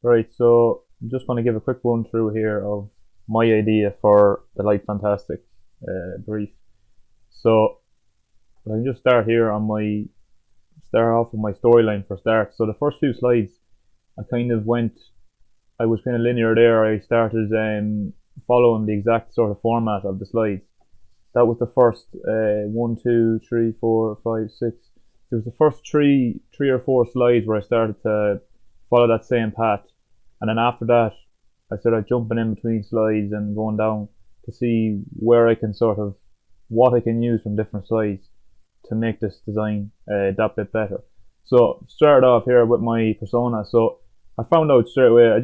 Right, so I'm just going to give a quick run through here of my idea for the Light Fantastic brief. So I can just start off with my storyline for start. So the first few slides, I was kind of linear there. I started following the exact sort of format of the slides. That was the first one, two, three, four, five, six. It was the first three or four slides where I started to follow that same path. And then after that, I started jumping in between slides and going down to see where I can what I can use from different slides to make this design that bit better. So started off here with my persona. So I found out straight away. I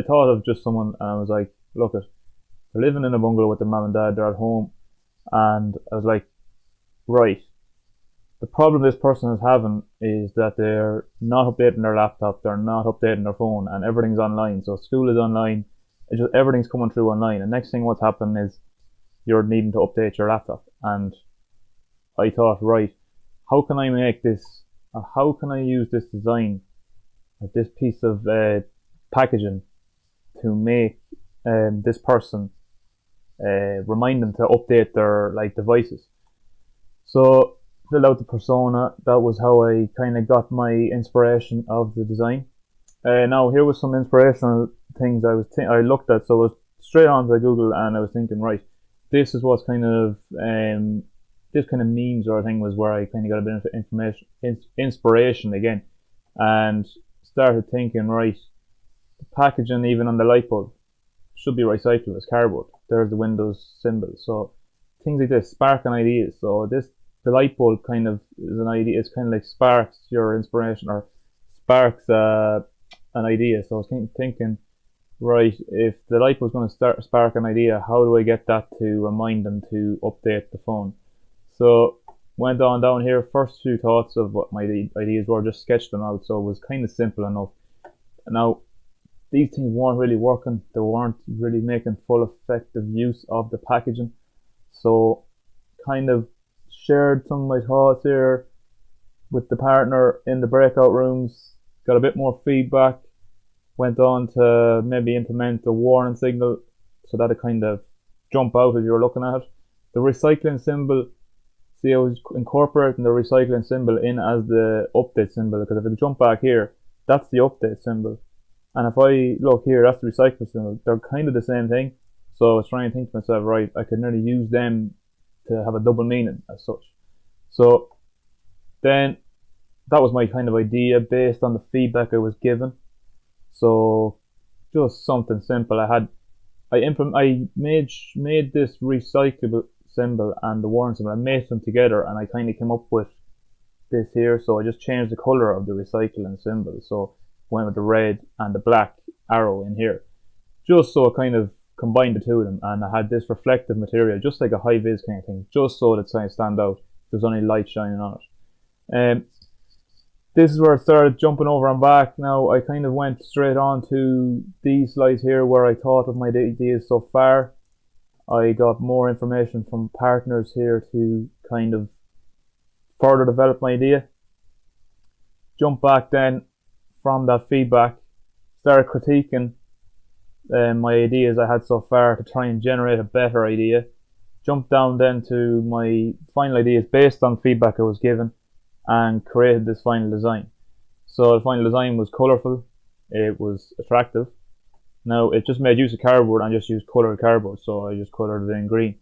thought of just someone, and I was like, look, they're living in a bungalow with their mum and dad. They're at home, and I was like, right. The problem this person is having is that they're not updating their laptop, they're not updating their phone, and everything's online. So school is online, everything's coming through online. And next thing what's happening is you're needing to update your laptop. And I thought, right, how can I make this, or how can I use this design, or this piece of packaging to make this person remind them to update their devices. So filled out the persona. That was how I kind of got my inspiration of the design. Now here was some inspirational things I looked at. So I was straight onto Google and I was thinking, right, this is what's this kind of memes sort of thing was where I kind of got a bit of inspiration again, and started thinking, right, the packaging even on the light bulb should be recycled as cardboard. There's the Windows symbol. So things like this sparking ideas. So the light bulb kind of is an idea. It's kind of like sparks your inspiration or sparks an idea. So I was thinking, right, if the light was going to spark an idea, how do I get that to remind them to update the phone? So went on down here. First few thoughts of what my ideas were, just sketched them out. So it was kind of simple enough. Now these things weren't really working. They weren't really making full effective use of the packaging. So kind of shared some of my thoughts here with the partner in the breakout rooms, got a bit more feedback, went on to maybe implement a warning signal so that it kind of jump out as you're looking at it. The recycling symbol, see, I was incorporating the recycling symbol in as the update symbol, because if I jump back here, that's the update symbol. And if I look here, that's the recycling symbol. They're kind of the same thing. So I was trying to think to myself, right, I could nearly use them to have a double meaning as such. So then that was my kind of idea based on the feedback I was given. So just something simple. I made this recyclable symbol and the warning symbol. I made them together and I kind of came up with this here. So I just changed the color of the recycling symbol. So went with the red and the black arrow in here, just so it kind of combined the two of them, and I had this reflective material, just like a high vis kind of thing, just so that it kind of stand out. There's only light shining on it. This is where it started jumping over and back. Now I kind of went straight on to these slides here where I thought of my ideas so far. I got more information from partners here to kind of further develop my idea. Jump back then from that feedback, started critiquing my ideas I had so far to try and generate a better idea. Jumped down then to my final ideas based on feedback I was given and created this final design. So the final design was colourful, it was attractive. Now it just made use of cardboard and just used coloured cardboard, so I just coloured it in green.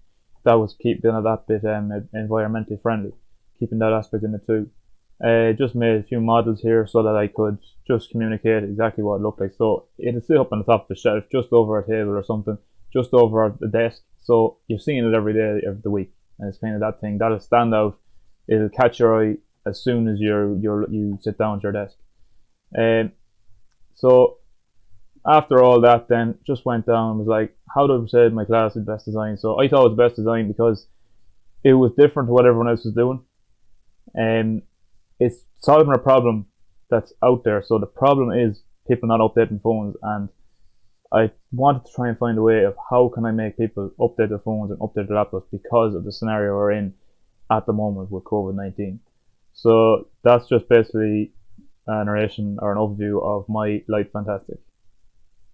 That was keeping it that bit environmentally friendly, keeping that aspect in it too. Just made a few models here so that I could just communicate exactly what it looked like. So it'll sit up on the top of the shelf, just over a table or something, just over the desk. So you're seeing it every day, every week, and it's kind of that thing that'll stand out. It'll catch your eye as soon as you sit down at your desk. So after all that, then just went down and was like, how do I say my class is best design? So I thought it was best design because it was different to what everyone else was doing. It's solving a problem that's out there. So the problem is people not updating phones, and I wanted to try and find a way of how can I make people update their phones and update their laptops because of the scenario we're in at the moment with COVID-19. So that's just basically a narration or an overview of my Light Fantastic.